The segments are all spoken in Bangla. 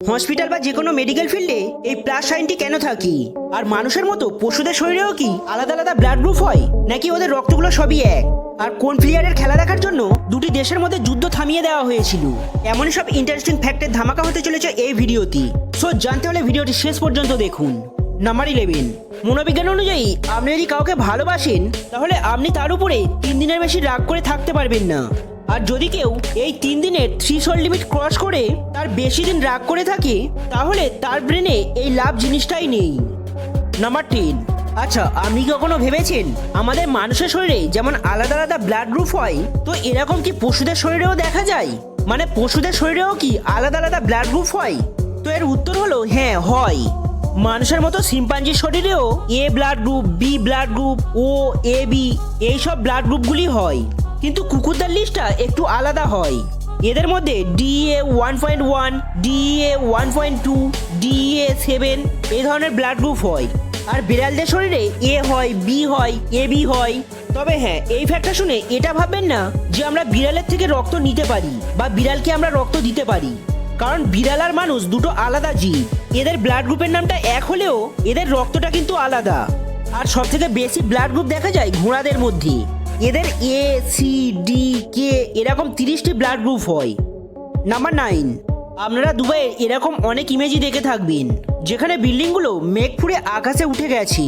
হসপিটাল বা যে কোনো মেডিকেল ফিল্ডে এই প্লাস সাইনটি কেন থাকি? আর মানুষের মতো পশুদের শরীরেও কি আলাদা আলাদা ব্লাড গ্রুপ হয়, নাকি ওদের রক্তগুলো সবই এক? আর কোন প্লেয়ারের খেলা দেখার জন্য দুটি দেশের মধ্যে যুদ্ধ থামিয়ে দেওয়া হয়েছিল? এমনই সব ইন্টারেস্টিং ফ্যাক্টের ধামাকা হতে চলেছে এই ভিডিওতে। সো জানতে হলে ভিডিওটি শেষ পর্যন্ত দেখুন। নাম্বার 11, মনোবিজ্ঞান অনুযায়ী আপনি যদি কাউকে ভালোবাসেন তাহলে আপনি তার উপরে 3 দিনের বেশি রাগ করে থাকতে পারবেন না। আর যদি কেউ এই 3 দিনের থ্রেশহোল্ড লিমিট ক্রস করে তার বেশি দিন রাগ করে থাকে তাহলে তার ব্রেনে এই লাভ জিনিসটাই নেই। নাম্বার 10, আচ্ছা আপনি কখনো ভেবেছেন আমাদের মানুষের শরীরে যেমন আলাদা আলাদা ব্লাড গ্রুপ হয়, তো এরকম কি পশুদের শরীরেও দেখা যায়? মানে পশুদের শরীরেও কি আলাদা আলাদা ব্লাড গ্রুপ হয়? তো এর উত্তর হলো হ্যাঁ, হয়। মানুষের মতো শিম্পাঞ্জির শরীরেও A blood group, B blood group, O, A B এইসব ব্লাড গ্রুপগুলি হয়, কিন্তু কুকুরদের লিস্টটা একটু আলাদা হয়। এদের মধ্যে ডিএ 1.1, ডিএ 1.2, ডিএ 7 এই ধরনের ব্লাড গ্রুপ হয়। আর বিড়ালদের শরীরে এ হয়, বি হয়, এ বি হয়। তবে হ্যাঁ, এই ফ্যাক্টটা শুনে এটা ভাববেন না যে আমরা বিড়ালের থেকে রক্ত নিতে পারি বা বিড়ালকে আমরা রক্ত দিতে পারি, কারণ বিড়াল আর মানুষ দুটো আলাদা জীব। এদের ব্লাড গ্রুপের নামটা এক হলেও এদের রক্তটা কিন্তু আলাদা। আর সব থেকে বেশি ব্লাড গ্রুপ দেখা যায় ঘোড়াদের মধ্যে। এদের এ, সি, ডি, কে এরকম 30টি ব্লাড গ্রুপ হয়। নাম্বার 9, আপনারা দুবাইয়ের এরকম অনেক ইমেজই দেখে থাকবেন যেখানে বিল্ডিংগুলো মেঘ ফুঁড়ে আকাশে উঠে গেছে,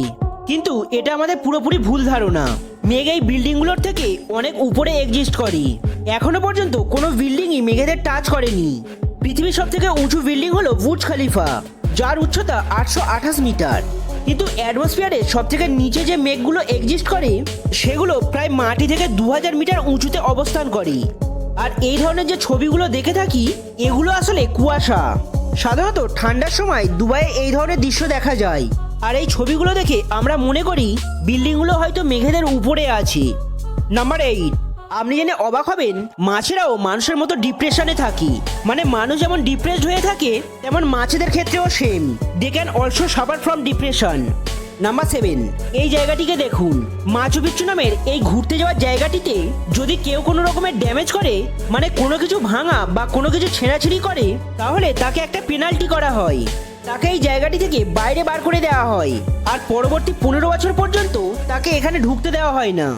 কিন্তু এটা আমাদের পুরোপুরি ভুল ধারণা। মেঘ এই বিল্ডিংগুলোর থেকে অনেক উপরে এক্সিস্ট করে। এখনো পর্যন্ত কোনো বিল্ডিংই মেঘেদের টাচ করেনি। পৃথিবীর সব থেকে উঁচু বিল্ডিং হলো বুর্জ খলিফা, যার উচ্চতা 828 মিটার। কিন্তু অ্যাটমসফিয়ারের সব থেকে নিচে যে মেঘগুলো এক্সিস্ট করে সেগুলো প্রায় মাটি থেকে 2000 মিটার উঁচুতে অবস্থান করে। আর এই ধরনের যে ছবিগুলো দেখে থাকি এগুলো আসলে কুয়াশা। সাধারণত ঠান্ডার সময় দুবাইয়ে এই ধরনের দৃশ্য দেখা যায়। আর এই ছবিগুলো দেখে আমরা মনে করি বিল্ডিংগুলো হয়তো মেঘেদের উপরে আছে। নাম্বার 8, আপনি জেনে অবাক হবেন মাছেরাও মানুষের মতো ডিপ্রেশনে থাকে। মানে মানুষ যেমন ডিপ্রেসড হয়ে থাকে তেমন মাছেদের ক্ষেত্রেও same. They can also suffer from depression. Number 7, এই জায়গাটিকে দেখুন। মাচু পিচ্চু নামের এই ঘুরতে যাওয়ার জায়গাটিতে যদি কেউ কোনো রকমের ড্যামেজ করে, মানে কোনো কিছু ভাঙা বা কোনো কিছু ছেঁড়াছিড়ি করে, তাহলে তাকে একটা পেনাল্টি করা হয়। তাকে এই জায়গাটি থেকে বাইরে বার করে দেওয়া হয় আর পরবর্তী 15 বছর পর্যন্ত তাকে এখানে ঢুকতে দেওয়া হয় না।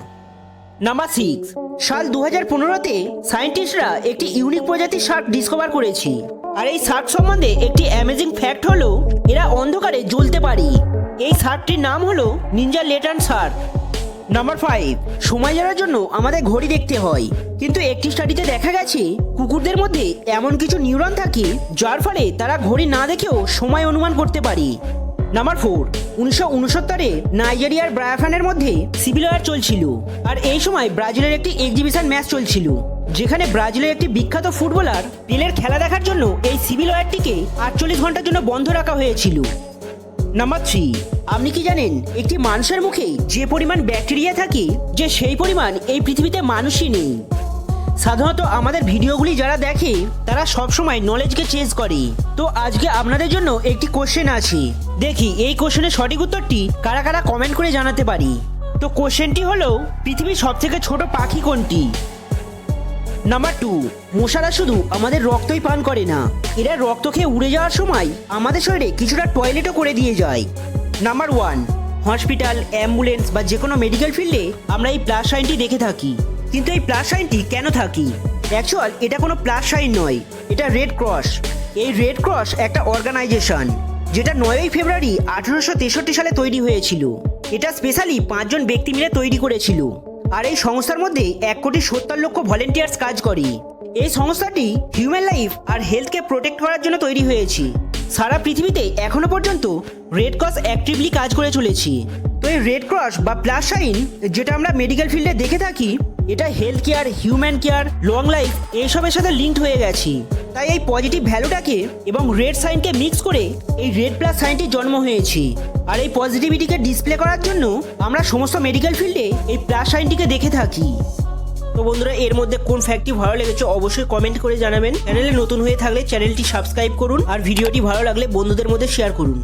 নাম্বার 6, সাল 2015-তে সায়েন্টিস্টরা একটি ইউনিক প্রজাতির শার্ক ডিসকভার করেছে। আর এই শার্ক সম্বন্ধে একটি অ্যামেজিং ফ্যাক্ট হলো এরা অন্ধকারে জ্বলতে পারে। এই শার্কটির নাম হলো নিনজা লেটার্ন শার্ক। নাম্বার 5, সময় জানার জন্য আমাদের ঘড়ি দেখতে হয়, কিন্তু একটি স্টাডিতে দেখা গেছে কুকুরদের মধ্যে এমন কিছু নিউরন থাকে যার ফলে তারা ঘড়ি না দেখেও সময় অনুমান করতে পারে। নাম্বার 4, 1969-এ নাইজেরিয়ার ব্রায়াফানের মধ্যে সিভিল ওয়ার চলছিল। আর এই সময় ব্রাজিলের একটি এক্সিবিশন ম্যাচ চলছিল যেখানে ব্রাজিলের একটি বিখ্যাত ফুটবলার পেলের খেলা দেখার জন্য এই সিভিল ওয়ারটিকে 48 ঘন্টার জন্য বন্ধ রাখা হয়েছিল। নাম্বার 3, আপনি কি জানেন একটি মানুষের মুখে যে পরিমাণ ব্যাকটেরিয়া থাকে যে সেই পরিমাণ এই পৃথিবীতে মানুষই নেই। সাধারণত আমাদের ভিডিওগুলি যারা দেখে তারা সবসময় নলেজকে চেজ করে। তো আজকে আপনাদের জন্য একটি কোশ্চেন আছে, দেখি এই কোশ্চেনের সঠিক উত্তরটি কারা কারা কমেন্ট করে জানাতে পারি। তো কোশ্চেনটি হলো পৃথিবীর সব থেকে ছোট পাখি কোনটি? নাম্বার 2, মশারা শুধু আমাদের রক্তই পান করে না, এরা রক্ত খেয়ে উড়ে যাওয়ার সময় আমাদের শরীরে কিছুটা টয়লেটও করে দিয়ে যায়। নাম্বার 1, হসপিটাল, অ্যাম্বুলেন্স বা যে কোনো মেডিকেল ফিল্ডে আমরা এই প্লাস সাইনটি দেখে থাকি, কিন্তু এই প্লাস সাইনটি কেন থাকি? অ্যাকচুয়াল এটা কোনো প্লাস সাইন নয়, এটা রেড ক্রস। এই রেড ক্রস একটা অর্গানাইজেশন যেটা 9ই ফেব্রুয়ারি 1863 সালে তৈরি হয়েছিল। এটা স্পেশালি 5 জন ব্যক্তি মিলে তৈরি করেছিল। আর এই সংস্থার মধ্যে 1,70,00,000 ভলেন্টিয়ার্স কাজ করে। এই সংস্থাটি হিউম্যান লাইফ আর হেলথকে প্রোটেক্ট করার জন্য তৈরি হয়েছে। সারা পৃথিবীতে এখনো পর্যন্ত রেড ক্রস অ্যাক্টিভলি কাজ করে চলেছে। তো এই রেড ক্রস বা প্লাস সাইন যেটা আমরা মেডিকেল ফিল্ডে দেখে থাকি এটা health care, human care, long life এইসবের সাথে লিঙ্কড হয়ে গেছে। তাই এই পজিটিভ ভ্যালুটাকে এবং রেড সাইনকে মিক্স করে এই রেড প্লাস সাইনটি জন্ম হয়েছে। আর এই পজিটিভিটিকে ডিসপ্লে করার জন্য আমরা সমস্ত মেডিকেল ফিল্ডে এই প্লাস সাইনটিকে দেখে থাকি। তো বন্ধুরা, এর মধ্যে কোন ফ্যাক্টটি ভালো লেগেছে অবশ্যই কমেন্ট করে জানাবেন। চ্যানেলে নতুন হয়ে থাকলে চ্যানেলটি সাবস্ক্রাইব করুন আর ভিডিওটি ভালো লাগলে বন্ধুদের মধ্যে শেয়ার করুন।